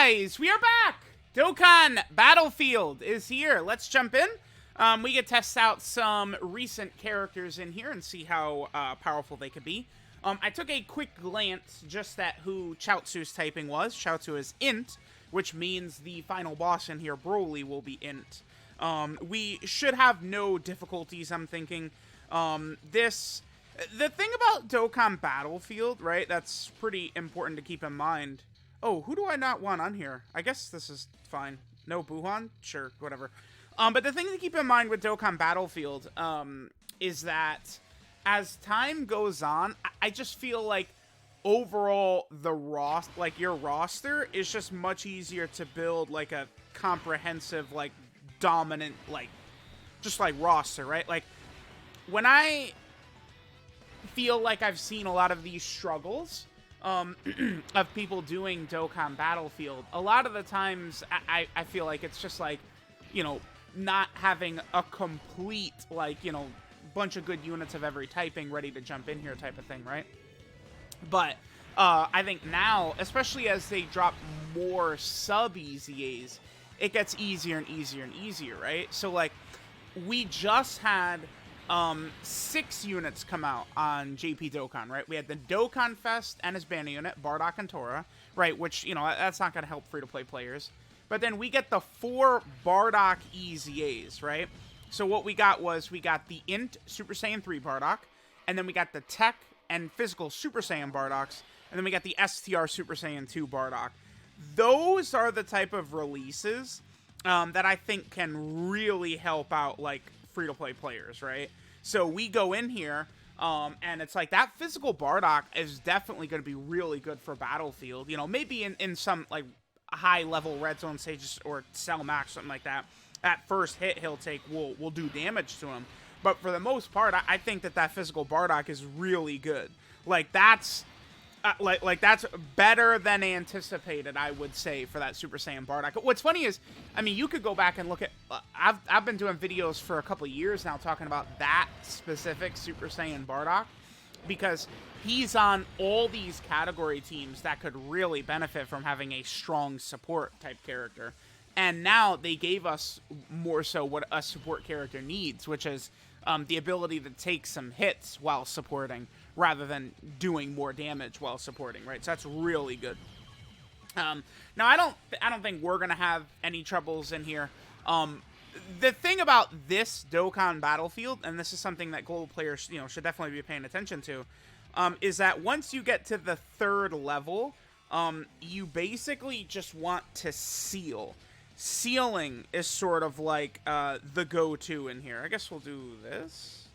guys, we are back! Dokkan Battlefield is here. Let's jump in. We can test out some recent characters in here and see how powerful they could be. I took a quick glance just at who Chaozu's typing was. Chaozu is Int, which means the final boss in here, Broly, will be Int. We should have no difficulties, I'm thinking. The thing about Dokkan Battlefield, right, that's pretty important to keep in mind. Oh, who do I not want on here? I guess this is fine. No Buhan? Sure, whatever. But the thing to keep in mind with Dokkan Battlefield is that as time goes on, I just feel like overall your roster is just much easier to build like a comprehensive, like dominant, just roster, right? Like when I feel like I've seen a lot of these struggles of people doing Dokkan Battlefield, a lot of the times I feel like it's just like, you know, not having a complete, like, you know, bunch of good units of every typing ready to jump in here type of thing, right? But I think now, especially as they drop more sub-EZAs, it gets easier and easier and easier, right? So, like, we just had 6 units come out on JP Dokkan, right? We had the DOKKANFEST and his banner unit, Bardock and Tora, right? Which, you know, that's not going to help free-to-play players. But then we get the 4 Bardock EZAs, right? So what we got was, we got the Int Super Saiyan 3 Bardock, and then we got the Tech and Physical Super Saiyan Bardocks, and then we got the STR Super Saiyan 2 Bardock. Those are the type of releases that I think can really help out, like, free-to-play players, right? So we go in here, and it's like, that Physical Bardock is definitely going to be really good for Battlefield. You know, maybe in some, like, high-level red zone stages or Cell Max, something like that. At first hit he'll take will do damage to him. But for the most part, I think that Physical Bardock is really good. Like, that's... like that's better than anticipated, I would say, for that Super Saiyan Bardock. What's funny is, I mean, you could go back and look at... I've been doing videos for a couple years now talking about that specific Super Saiyan Bardock, because he's on all these category teams that could really benefit from having a strong support type character. And now they gave us more so what a support character needs, which is the ability to take some hits while supporting, rather than doing more damage while supporting, right? So that's really good. Now I don't think we're gonna have any troubles in here. The thing about this Dokkan Battlefield, and this is something that global players, you know, should definitely be paying attention to, is that once you get to the 3rd level, you basically just want to seal. Sealing is sort of like the go-to in here. I guess we'll do this.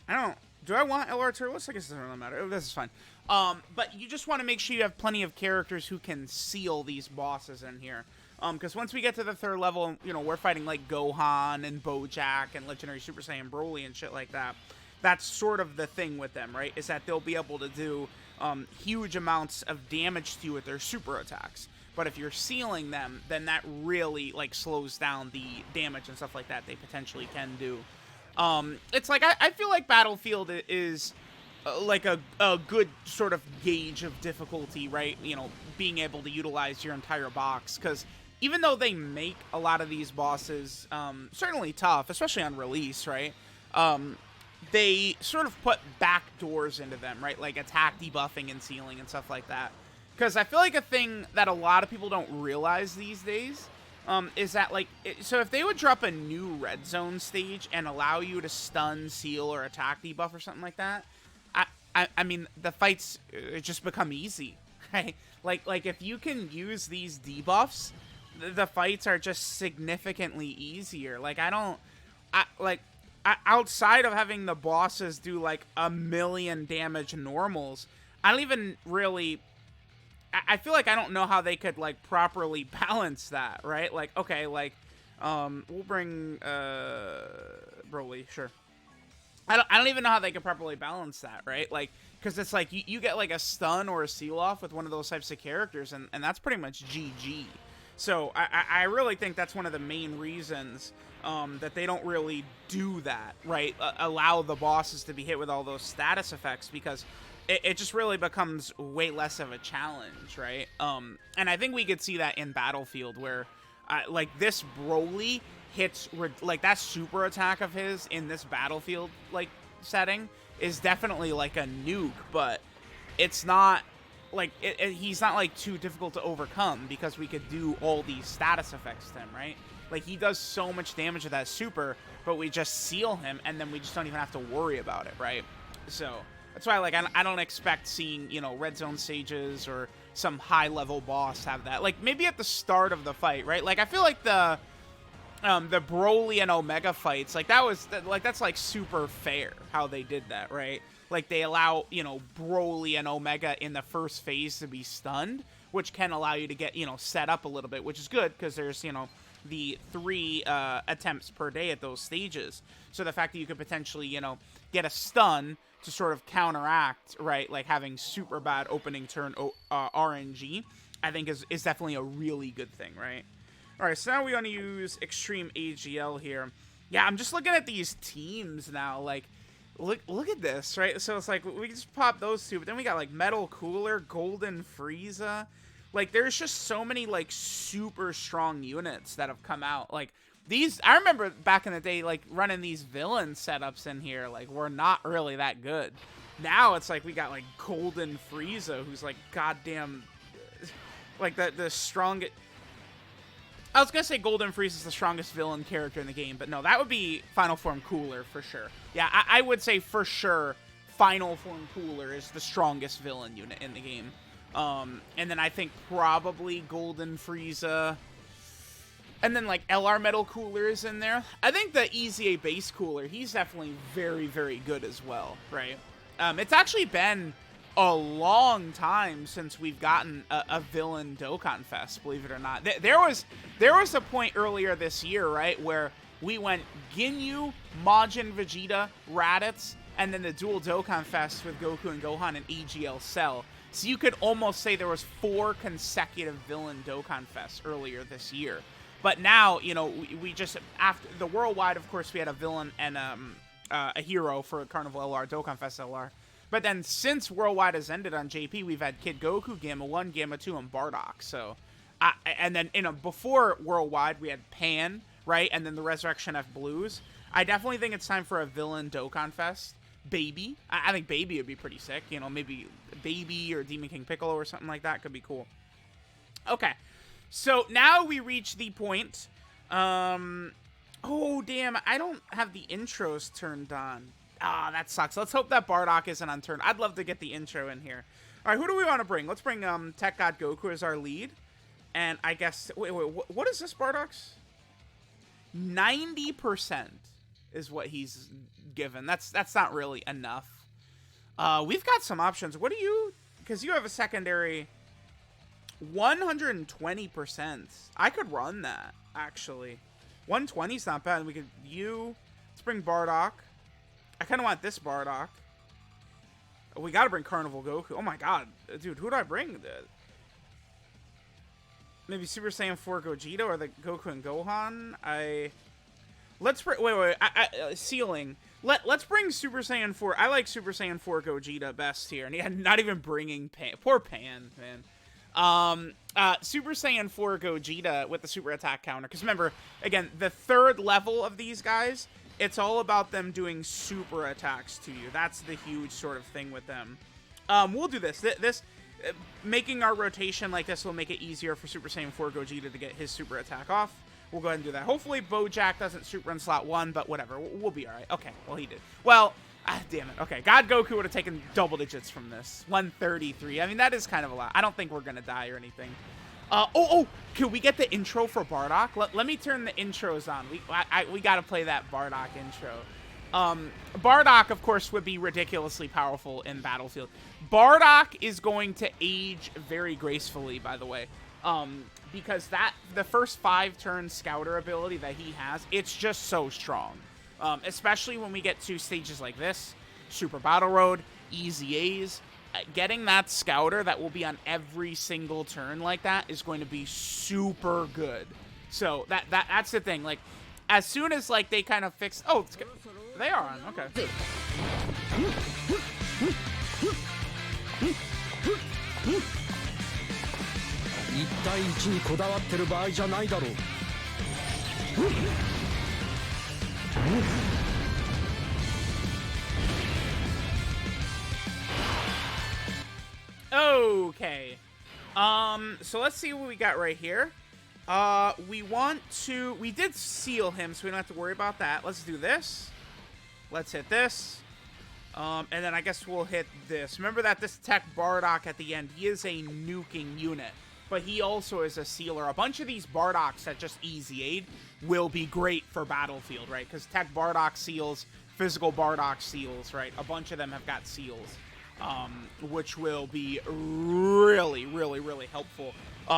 Do I want LR Turles? I guess it doesn't really matter. This is fine. But you just want to make sure you have plenty of characters who can seal these bosses in here. Because once we get to the 3rd level, you know, we're fighting like Gohan and Bojack and Legendary Super Saiyan Broly and shit like that. That's sort of the thing with them, right? Is that they'll be able to do huge amounts of damage to you with their super attacks. But if you're sealing them, then that really, like, slows down the damage and stuff like that they potentially can do. It's like, I feel like Battlefield is like a good sort of gauge of difficulty, right? You know, being able to utilize your entire box. Because even though they make a lot of these bosses certainly tough, especially on release, right? They sort of put back doors into them, right? Like attack debuffing and sealing and stuff like that. Because I feel like a thing that a lot of people don't realize these days is that, like, so if they would drop a new red zone stage and allow you to stun, seal, or attack debuff or something like that, I mean, the fights just become easy, right? Like if you can use these debuffs, the fights are just significantly easier. Like, outside of having the bosses do, like, 1,000,000 damage normals, I don't even really... I feel like I don't know how they could, like, properly balance that, right? Like, okay, like, we'll bring, Broly, sure. I don't even know how they could properly balance that, right? Like, because it's like, you get, like, a stun or a seal-off with one of those types of characters, and that's pretty much GG. So, I really think that's one of the main reasons that they don't really do that, right? Allow the bosses to be hit with all those status effects, because it just really becomes way less of a challenge, right? And I think we could see that in Battlefield where, like, this Broly hits, like, that super attack of his in this Battlefield, like, setting is definitely, like, a nuke, but it's not, like, he's not, like, too difficult to overcome because we could do all these status effects to him, right? Like, he does so much damage with that super, but we just seal him, and then we just don't even have to worry about it, right? So that's why, like, I don't expect seeing, you know, red zone stages or some high-level boss have that. Like, maybe at the start of the fight, right? Like, I feel like the Broly and Omega fights, like, that's, like, super fair how they did that, right? Like, they allow, you know, Broly and Omega in the first phase to be stunned, which can allow you to get, you know, set up a little bit, which is good, because there's, you know, the 3 attempts per day at those stages. So the fact that you could potentially, you know, get a stun to sort of counteract, right, like having super bad opening turn RNG, I think is definitely a really good thing, right? All right, so now we want to use Extreme AGL here. Yeah, I'm just looking at these teams now, like, look at this, right? So it's like, we just pop those two, but then we got, like, Metal Cooler, Golden Frieza. Like, there's just so many, like, super strong units that have come out. Like, these, I remember back in the day, like, running these villain setups in here, like, were not really that good. Now it's like we got, like, Golden Frieza, who's, like, goddamn, like, the strongest. I was gonna say Golden Frieza is the strongest villain character in the game, but no, that would be Final Form Cooler for sure. Yeah, I would say for sure Final Form Cooler is the strongest villain unit in the game. And then I think probably Golden Frieza, and then, like, LR Metal Cooler is in there. I think the EZA Base Cooler, he's definitely very, very good as well, right? It's actually been a long time since we've gotten a villain Dokkan Fest, believe it or not. There was a point earlier this year, right, where we went Ginyu, Majin Vegeta, Raditz, and then the dual Dokkan Fest with Goku and Gohan and AGL Cell. So you could almost say there was 4 consecutive villain Dokkan Fests earlier this year. But now, you know, we just, after the Worldwide, of course, we had a villain and a hero for Carnival LR, Dokkan Fest LR. But then since Worldwide has ended on JP, we've had Kid Goku, Gamma 1, Gamma 2, and Bardock. So, and then, you know, before Worldwide, we had Pan, right? And then the Resurrection F Blues. I definitely think it's time for a villain Dokkan Fest. Baby. I think Baby would be pretty sick. You know, maybe Baby or Demon King Piccolo or something like that could be cool. Okay. So now we reach the point. Oh, damn. I don't have the intros turned on. Ah, that sucks. Let's hope that Bardock isn't unturned. I'd love to get the intro in here. All right, who do we want to bring? Let's bring Tech God Goku as our lead. And I guess... Wait, what is this Bardock's? 90% is what he's given. That's not really enough. We've got some options. What do you... Because you have a secondary... 120%. I could run that, actually. 120 is not bad. We could... Let's bring Bardock. I kind of want this Bardock. We got to bring Carnival Goku. Oh my god. Dude, who do I bring? Maybe Super Saiyan 4 Gogeta or the Goku and Gohan? Let's bring... Wait. Ceiling. Let's bring Super Saiyan 4. I like Super Saiyan 4 Gogeta best here. And he had not even bringing Pan. Poor Pan, man. Super Saiyan 4 Gogeta with the super attack counter. Because remember, again, the 3rd level of these guys... It's all about them doing super attacks to you. That's the huge sort of thing with them. We'll do this. Making our rotation like this will make it easier for Super Saiyan 4 Gogeta to get his super attack off. We'll go ahead and do that. Hopefully Bojack doesn't super in slot 1, but whatever. We'll be alright. Okay, well, he did. Well, damn it. Okay, God Goku would have taken double digits from this. 133. I mean, that is kind of a lot. I don't think we're going to die or anything. Can we get the intro for Bardock? Let me turn the intros on. We got to play that Bardock intro. Bardock, of course, would be ridiculously powerful in Battlefield. Bardock is going to age very gracefully, by the way. Because the first 5-turn scouter ability that he has, it's just so strong. Especially when we get to stages like this, Super Battle Road, EZAs. Getting that scouter that will be on every single turn like that is going to be super good. So that's the thing. Like, as soon as, like, they kind of fix... Oh, they are on. Okay. 1対1にこだわってる場合じゃないだろう。Okay. So let's see what we got right here. We did seal him, so we don't have to worry about that. Let's do this. Let's hit this. And then I guess we'll hit this. Remember that this TEQ Bardock at the end, he is a nuking unit, but he also is a sealer. A bunch of these Bardocks that just easy aid will be great for Battlefield, right? Because TEQ Bardock seals, physical Bardock seals, right? A bunch of them have got seals, which will be really, really, really helpful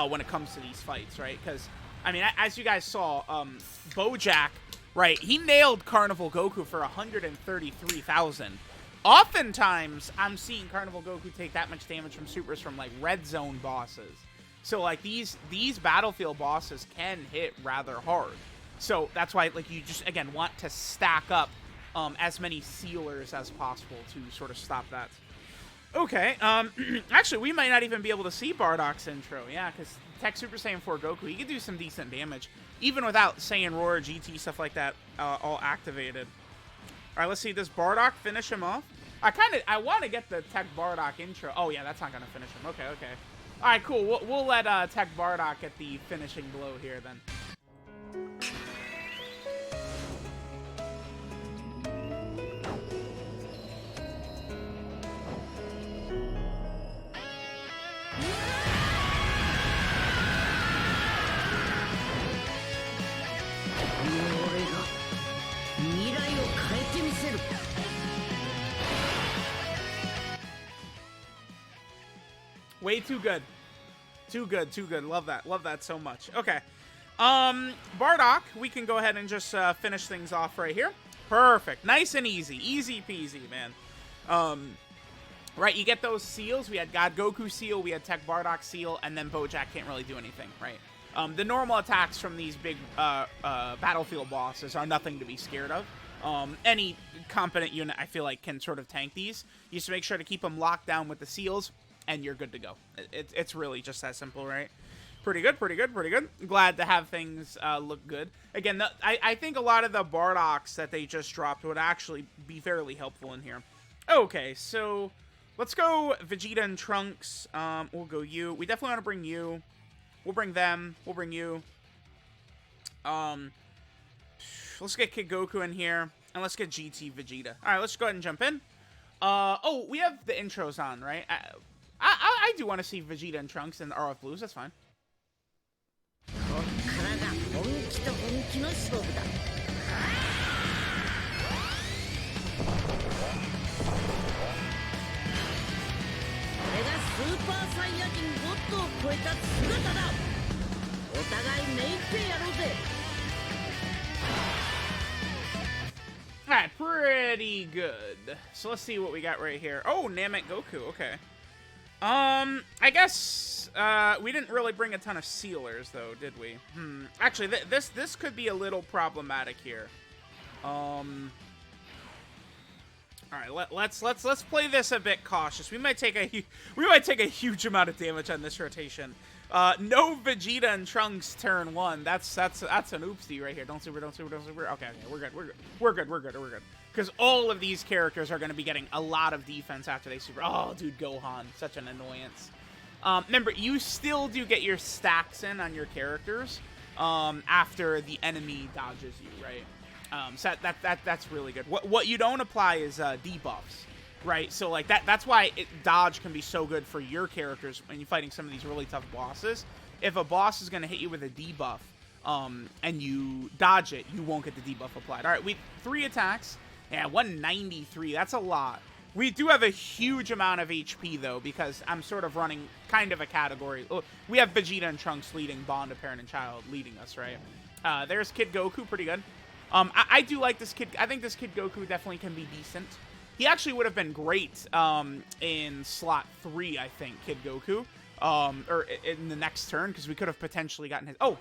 when it comes to these fights, right? Because, I mean, as you guys saw, Bojack, right, he nailed Carnival Goku for 133,000. Oftentimes, I'm seeing Carnival Goku take that much damage from supers from, like, red zone bosses. So, like, these Battlefield bosses can hit rather hard. So, that's why, like, you just, again, want to stack up as many sealers as possible to sort of stop that. Okay, actually, we might not even be able to see Bardock's intro, yeah, because TEQ Super Saiyan 4 Goku, he could do some decent damage, even without Saiyan Roar, GT, stuff like that, all activated. All right, let's see, does Bardock finish him off? I want to get the TEQ Bardock intro. Oh, yeah, that's not going to finish him. Okay, okay. All right, cool. We'll let TEQ Bardock get the finishing blow here, then. Way too good. Too good, too good. Love that. Love that so much. Okay. Bardock, we can go ahead and just finish things off right here. Perfect. Nice and easy. Easy peasy, man. Right, you get those seals. We had God Goku seal, we had TEQ Bardock seal, and then Bojack can't really do anything, right? The normal attacks from these big Battlefield bosses are nothing to be scared of. Any competent unit, I feel like, can sort of tank these. You just make sure to keep them locked down with the seals, and you're good to go. It's really just that simple, right? Pretty good, pretty good, pretty good. Glad to have things look good. Again, I think a lot of the Bardocks that they just dropped would actually be fairly helpful in here. Okay, so let's go Vegeta and Trunks. We'll go you. We definitely want to bring you. We'll bring them. We'll bring you. Let's get Kid Goku in here, and let's get GT Vegeta. All right, let's go ahead and jump in. Oh, we have the intros on, right? I do want to see Vegeta and Trunks and RF Blues. That's fine. Alright, pretty good. So let's see what we got right here. Oh, Namek Goku, okay. I guess, we didn't really bring a ton of sealers, though, did we? Actually, this could be a little problematic here. Alright, let's play this a bit cautious. We might take a huge amount of damage on this rotation. No Vegeta and Trunks turn 1. That's an oopsie right here. Don't super, don't super, don't super. Okay, we're good. Because all of these characters are going to be getting a lot of defense after they super. Oh, dude, Gohan, such an annoyance. Remember, you still do get your stacks in on your characters after the enemy dodges you, right? So that's really good. What you don't apply is debuffs, right? So like that's why dodge can be so good for your characters when you're fighting some of these really tough bosses. If a boss is going to hit you with a debuff and you dodge it, you won't get the debuff applied. All right, we 3 attacks. Yeah, 193. That's a lot. We do have a huge amount of HP, though, because I'm sort of running kind of a category. Oh, we have Vegeta and Trunks leading Bond of Parent and Child leading us, right? There's Kid Goku, pretty good. I do like this kid. I think this Kid Goku definitely can be decent. He actually would have been great in slot 3, I think, Kid Goku. Or in the next turn, because we could have potentially gotten his... Oh!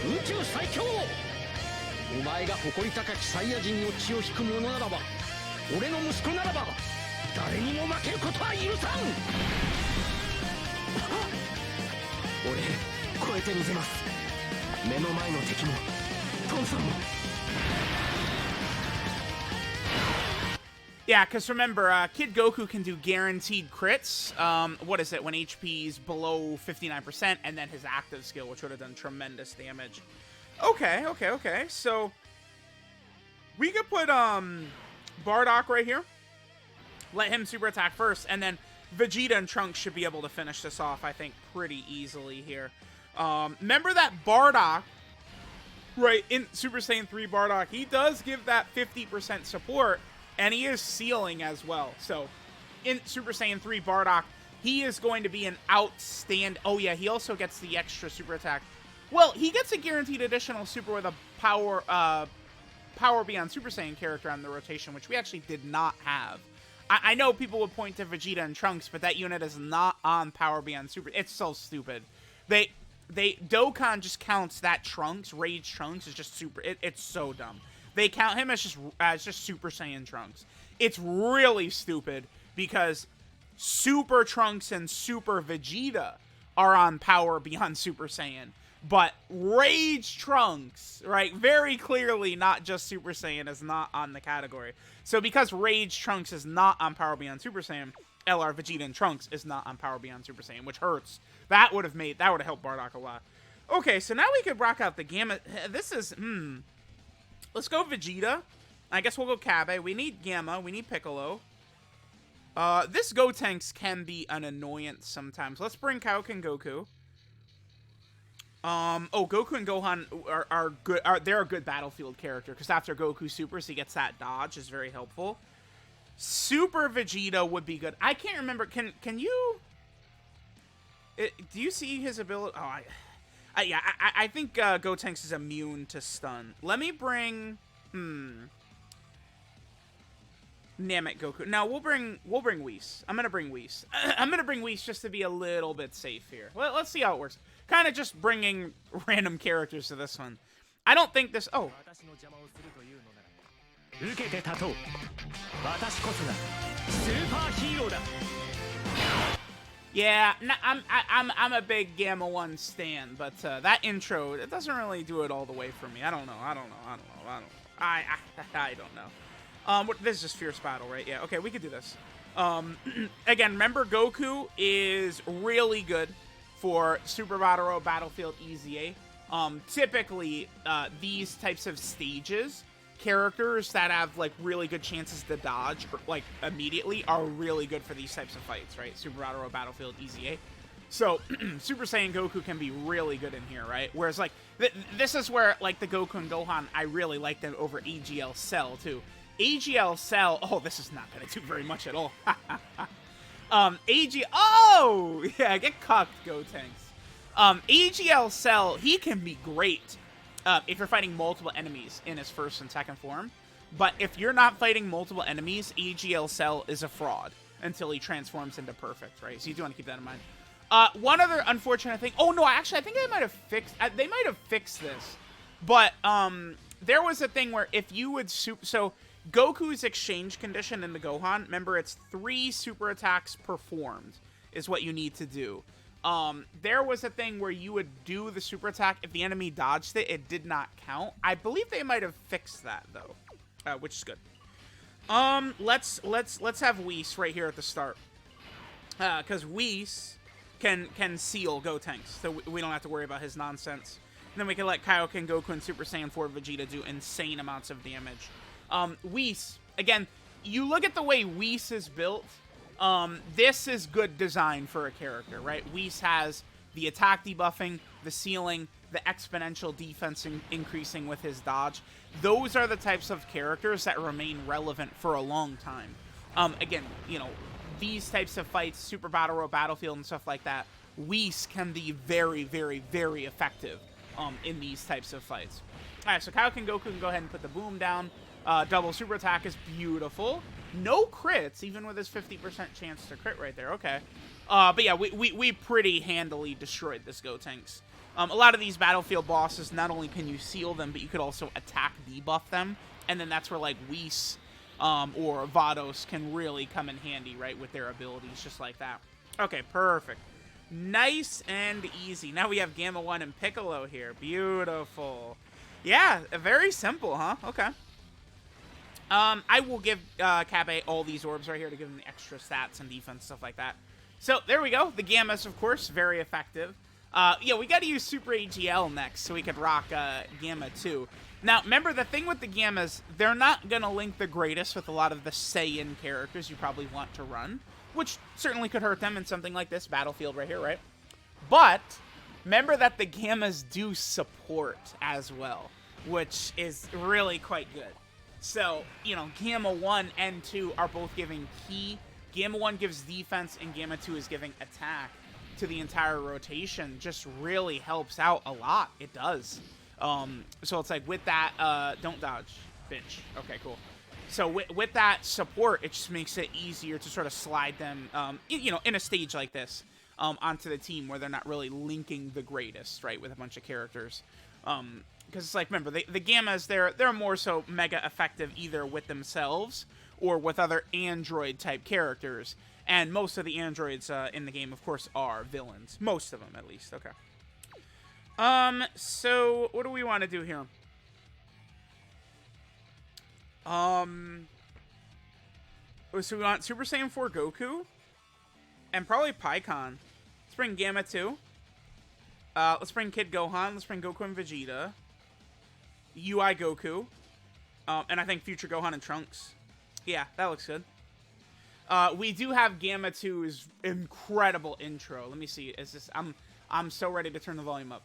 宇宙最強お前が誇り高きサイヤ人の血を引く者ならば俺の息子ならば誰にも負けることは許さん俺超えてみせます。目の前の敵もトンさんも。 Yeah, because remember, Kid Goku can do guaranteed crits. What is it? When HP's below 59%, and then his active skill, which would have done tremendous damage. Okay. So, we could put, Bardock right here. Let him super attack first, and then Vegeta and Trunks should be able to finish this off, I think, pretty easily here. Remember that Bardock, right, in Super Saiyan 3 Bardock, he does give that 50% support, and he is sealing as well. So, in Super Saiyan 3 Bardock, he is going to be an outstanding... Oh, yeah, he also gets the extra super attack. Well, he gets a guaranteed additional super with a power beyond Super Saiyan character on the rotation, which we actually did not have. I know people would point to Vegeta and Trunks, but that unit is not on power beyond super... It's so stupid. Dokkan just counts that Trunks, Rage Trunks, is just super... It's so dumb. They count him as just Super Saiyan Trunks. It's really stupid because Super Trunks and Super Vegeta are on power beyond Super Saiyan. But Rage Trunks, right, very clearly not just Super Saiyan, is not on the category. So because Rage Trunks is not on power beyond Super Saiyan, LR Vegeta and Trunks is not on power beyond Super Saiyan, which hurts. That would have helped Bardock a lot. Okay, so now we could rock out the Gamma. This is, let's go Vegeta. I guess we'll go Kabe. We need Gamma. We need Piccolo. This Gotenks can be an annoyance sometimes. Let's bring Kaioken Goku. Goku and Gohan are good. They're a good battlefield character because after Goku supers, he gets that dodge, is very helpful. Super Vegeta would be good. I can't remember. Can you? Do you see his ability? Oh, I think Gotenks is immune to stun. Let me bring Namek Goku. No, we'll bring Whis. I'm gonna bring Whis. I'm gonna bring Whis just to be a little bit safe here. Let's see how it works. Kind of just bringing random characters to this one. I don't think this... Oh. Yeah, I'm a big Gamma 1 stan, but that intro, it doesn't really do it all the way for me. I don't know. I don't know. This is just Fierce Battle, right? Yeah, okay, we could do this. Again, remember Goku is really good for Super Battle Road Battlefield EZA. Typically, these types of stages, characters that have, like, really good chances to dodge, like, immediately, are really good for these types of fights, right? Super Battle Road Battlefield EZA. So, Super Saiyan Goku can be really good in here, right? Whereas, like, this is where, like, the Goku and Gohan, I really like them over AGL Cell, too. AGL Cell, oh, this is not going to do very much at all. Oh! Yeah, get cucked, Gotenks. AGL Cell, he can be great if you're fighting multiple enemies in his first and second form. But if you're not fighting multiple enemies, AGL Cell is a fraud until he transforms into perfect, right? So you do want to keep that in mind. One other unfortunate thing. Oh, no, actually, I think they might have fixed this. But there was a thing where if you would... So Goku's exchange condition in the Gohan, remember, it's 3 super attacks performed is what you need to do. There was a thing where you would do the super attack. If the enemy dodged it, it did not count. I believe they might have fixed that, though, which is good. Let's have Whis right here at the start. Because Whis can seal Gotenks, so we don't have to worry about his nonsense. And then we can let Kaioken Goku and Super Saiyan 4 Vegeta do insane amounts of damage. Whis, again, you look at the way Whis is built, this is good design for a character, right? Whis has the attack debuffing, the sealing, the exponential defense increasing with his dodge. Those are the types of characters that remain relevant for a long time. Again, you know, these types of fights, Super Battle Road Battlefield and stuff like that, Whis can be very, very, very effective in these types of fights. Alright, so Kaioken Goku can go ahead and put the boom down. Double super attack is beautiful. No crits, even with his 50% chance to crit right there. Okay. But yeah, we pretty handily destroyed this Gotenks. A lot of these battlefield bosses, not only can you seal them, but you could also attack debuff them. And then that's where, like, Whis or Vados can really come in handy, right, with their abilities, just like that. Okay, perfect. Nice and easy. Now we have Gamma 1 and Piccolo here. Beautiful. Yeah, very simple, huh? Okay. I will give Kabe all these orbs right here to give him the extra stats and defense, stuff like that. So, there we go. The Gammas, of course, very effective. Yeah, we got to use Super AGL next so we could rock Gamma 2. Now, remember, the thing with the Gammas, they're not going to link the greatest with a lot of the Saiyan characters you probably want to run, which certainly could hurt them in something like this Battlefield right here, right? But remember that the Gammas do support as well, which is really quite good. So, you know, Gamma 1 and 2 are both giving key. Gamma 1 gives defense, and Gamma 2 is giving attack to the entire rotation. Just really helps out a lot. It does. So it's like with that, don't dodge, bitch. Okay, cool. So with that support, it just makes it easier to sort of slide them, you know, in a stage like this, onto the team where they're not really linking the greatest, right, with a bunch of characters. Because it's like, remember, the Gammas, they're more so mega effective either with themselves or with other android-type characters. And most of the androids in the game, of course, are villains. Most of them, at least. Okay. So, what do we want to do here? So we want Super Saiyan 4 Goku. And probably Pikkon. Let's bring Gamma 2. Let's bring Kid Gohan. Let's bring Goku and Vegeta. UI Goku. And I think Future Gohan and Trunks. Yeah, that looks good. We do have Gamma 2's incredible intro. Let me see. Is this? I'm so ready to turn the volume up.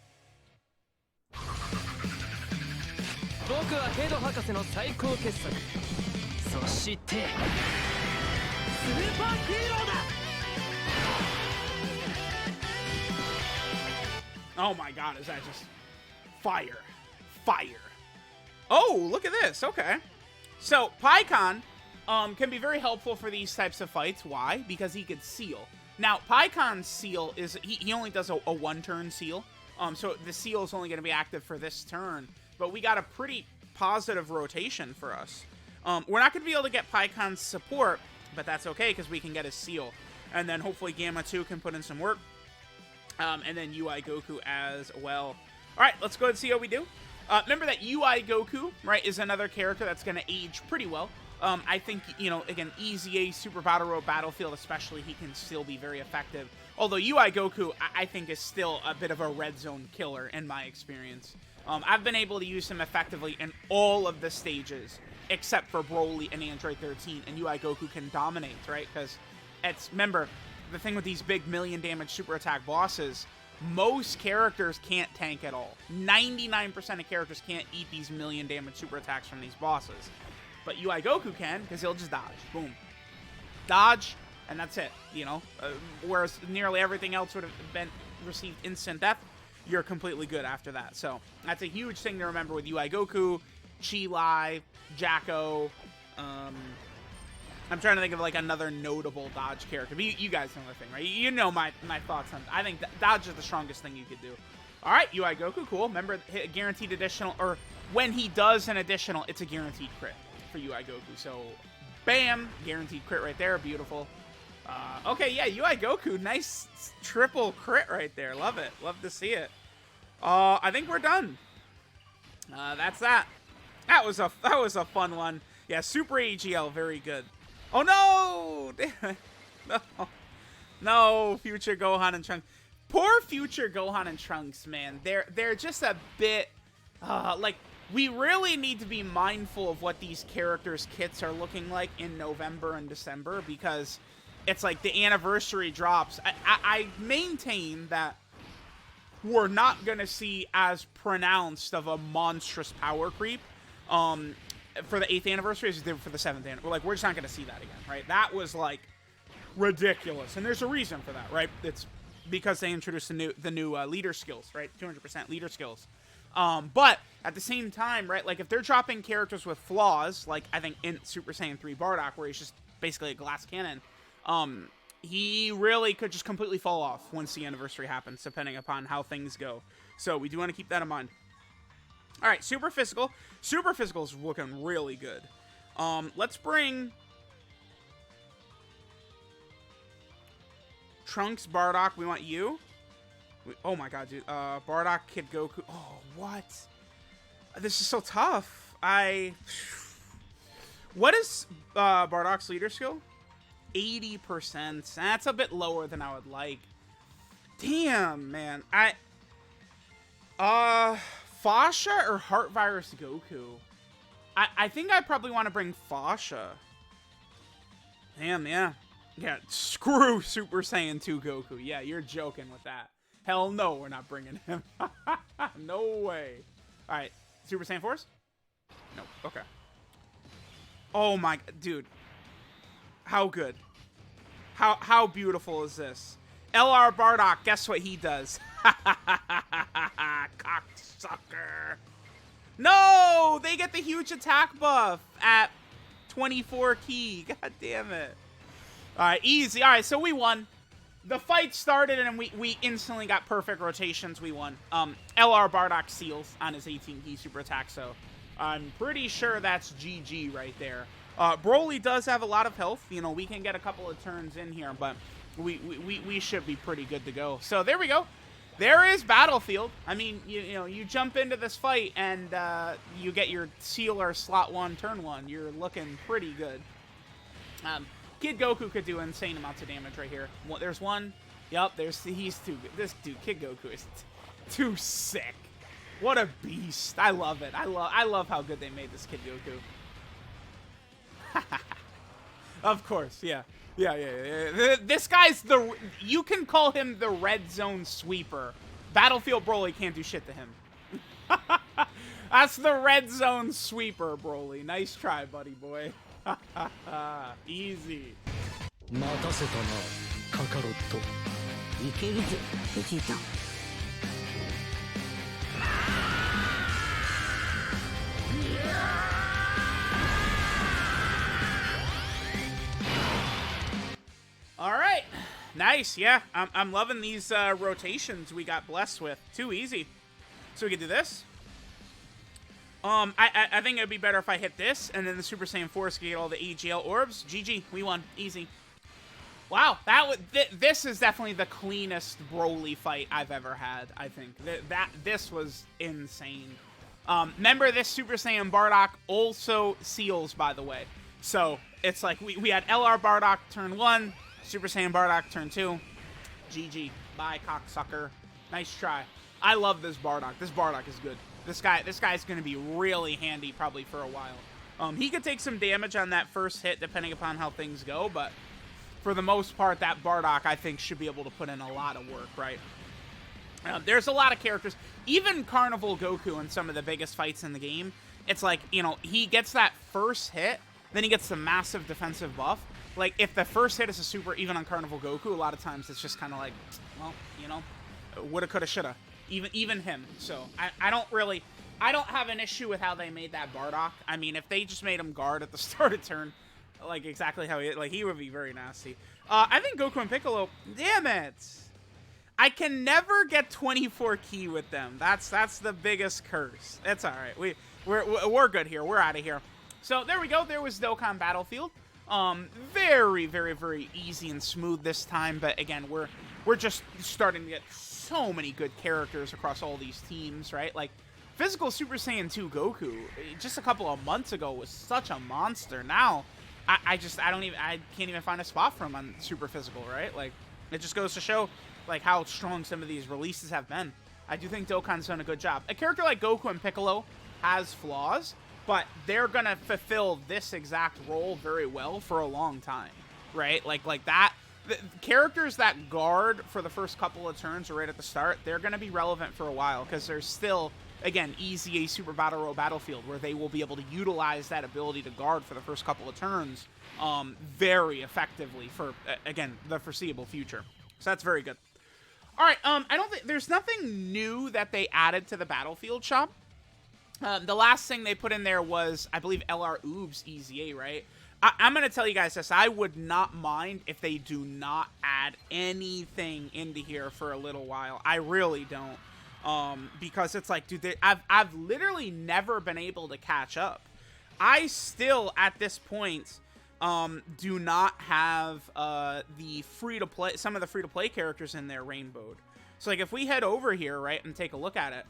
Oh my god, is that just fire? Fire. Oh, look at this. Okay. So, Pikkon can be very helpful for these types of fights. Why? Because he could seal. Now, Pikkon's seal is, he only does a one-turn seal. So the seal is only going to be active for this turn. But we got a pretty positive rotation for us. We're not going to be able to get Pikkon's support, but that's okay because we can get his seal. And then hopefully Gamma 2 can put in some work. And then UI Goku as well. Alright, let's go ahead and see how we do. Remember that UI Goku, right, is another character that's going to age pretty well. I think, you know, again, EZA, Super Battle Road, Battlefield especially, he can still be very effective. Although UI Goku, I think, is still a bit of a red zone killer in my experience. I've been able to use him effectively in all of the stages, except for Broly and Android 13, and UI Goku can dominate, right? Because, remember, the thing with these big million damage super attack bosses, most characters can't tank at all. 99% of characters can't eat these million damage super attacks from these bosses. But UI Goku can, because he'll just dodge. Boom. Dodge, and that's it, you know? Whereas nearly everything else would have been received instant death, you're completely good after that. So, that's a huge thing to remember with UI Goku, Chi-Lai, Jacko. I'm trying to think of, like, another notable dodge character. But you guys know the thing, right? You know my thoughts on it. I think dodge is the strongest thing you could do. Alright, UI Goku, cool. Remember, guaranteed additional, or when he does an additional, it's a guaranteed crit for UI Goku. So, bam, guaranteed crit right there. Beautiful. Okay, yeah, UI Goku, nice triple crit right there. Love it. Love to see it. I think we're done. That's that. That was a fun one. Yeah, Super AGL, very good. Oh no! Damn it. No. No, Future Gohan and Trunks. Poor Future Gohan and Trunks, man. They're just a bit like, we really need to be mindful of what these characters' kits are looking like in November and December, because it's like the anniversary drops. I maintain that we're not going to see as pronounced of a monstrous power creep for the 8th anniversary as we did for the 7th anniversary. Like, we're just not going to see that again, right? That was, like, ridiculous. And there's a reason for that, right? It's because they introduced the new leader skills, right? 200% leader skills. But at the same time, right, like, if they're dropping characters with flaws, like I think in Super Saiyan 3 Bardock, where he's just basically a glass cannon, he really could just completely fall off once the anniversary happens, depending upon how things go. So we do want to keep that in mind. All right, Super Physical. Super Physical is looking really good. Let's bring Trunks, Bardock. We want you. Oh my god, dude. Bardock, Kid Goku. Oh, what? This is so tough. What is Bardock's leader skill? 80%. That's a bit lower than I would like. Damn, man. Fasha or Heart Virus Goku? I think I probably want to bring Fasha. Damn, yeah. Yeah, screw Super Saiyan 2 Goku. Yeah, you're joking with that. Hell no, we're not bringing him. No way. Alright, Super Saiyan Force? No, okay. Oh my, dude. How good. How beautiful is this? LR Bardock, guess what he does? Cocksucker. No! They get the huge attack buff at 24 key. God damn it. Alright, easy. Alright, so we won. The fight started and we instantly got perfect rotations. We won. LR Bardock seals on his 18 key super attack, so I'm pretty sure that's GG right there. Broly does have a lot of health. You know, we can get a couple of turns in here, but we should be pretty good to go. So there we go. There is Battlefield. I mean, you know, you jump into this fight and you get your sealer slot 1, turn 1. You're looking pretty good. Kid Goku could do insane amounts of damage right here. There's one. Yup, he's too good. This dude, Kid Goku, is too sick. What a beast. I love it. I love how good they made this Kid Goku. Of course, yeah. Yeah. This guy's you can call him the red zone sweeper. Battlefield Broly can't do shit to him. That's the red zone sweeper, Broly. Nice try, buddy boy. Easy. All right, nice. Yeah, I'm loving these rotations we got blessed with. Too easy. So we can do this. I think it'd be better if I hit this, and then the Super Saiyan Force can get all the AGL orbs. GG, we won. Easy. Wow, this is definitely the cleanest Broly fight I've ever had, I think. This was insane. Remember, this Super Saiyan Bardock also seals, by the way. So, it's like, we had LR Bardock turn 1, Super Saiyan Bardock turn 2. GG. Bye, cocksucker. Nice try. I love this Bardock. This Bardock is good. This guy's going to be really handy probably for a while. He could take some damage on that first hit depending upon how things go, but for the most part, that Bardock, I think, should be able to put in a lot of work, right? There's a lot of characters. Even Carnival Goku in some of the biggest fights in the game, it's like, you know, he gets that first hit, then he gets the massive defensive buff. Like, if the first hit is a super, even on Carnival Goku, a lot of times it's just kind of like, well, you know, woulda, coulda, shoulda. Even him. So, I don't have an issue with how they made that Bardock. I mean, if they just made him guard at the start of turn, like exactly how he would be very nasty. I think Goku and Piccolo, damn it. I can never get 24 key with them. That's the biggest curse. It's all right. We're good here. We're out of here. So there we go. There was Dokkan Battlefield. Very, very, very easy and smooth this time. But again, we're just starting to get so many good characters across all these teams, right? Like physical Super Saiyan 2 Goku just a couple of months ago was such a monster. Now I can't even find a spot for him on super physical, right? Like it just goes to show like how strong some of these releases have been. I do think Dokkan's done a good job. A character like Goku and Piccolo has flaws, but they're gonna fulfill this exact role very well for a long time, right? Like that. The characters that guard for the first couple of turns or right at the start, they're going to be relevant for a while because there's still, again, easy a Super Battle Royale Battlefield where they will be able to utilize that ability to guard for the first couple of turns very effectively for, again, the foreseeable future. So that's very good. All right, I don't think there's nothing new that they added to the Battlefield shop. The last thing they put in there was, I believe, LR Oobs EZA, right? I'm going to tell you guys this. I would not mind if they do not add anything into here for a little while. I really don't. Because it's like, dude, I've literally never been able to catch up. I still, at this point, do not have the free-to-play, some of the free-to-play characters in there rainbowed. So, like, if we head over here, right, and take a look at it,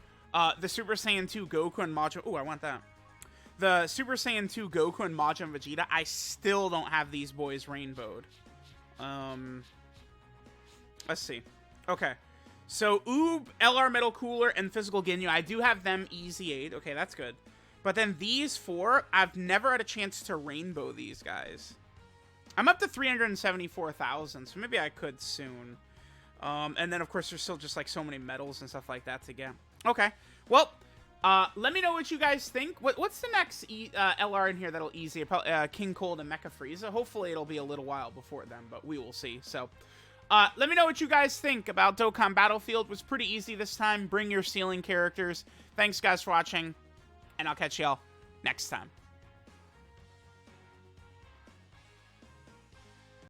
the Super Saiyan 2 Goku and Majin... Ooh, I want that. The Super Saiyan 2 Goku and Majin Vegeta, I still don't have these boys rainbowed. Let's see. Okay. So, Oob, LR Metal Cooler, and Physical Ginyu, I do have them easy 8. Okay, that's good. But then these 4, I've never had a chance to rainbow these guys. I'm up to 374,000, so maybe I could soon. And then, of course, there's still just, like, so many medals and stuff like that to get. Okay. Well, let me know what you guys think. What's the next LR in here that'll easy? Probably King Cold and Mecha Frieza. Hopefully, it'll be a little while before then, but we will see. So, let me know what you guys think about Dokkan Battlefield. It was pretty easy this time. Bring your ceiling characters. Thanks, guys, for watching, and I'll catch y'all next time.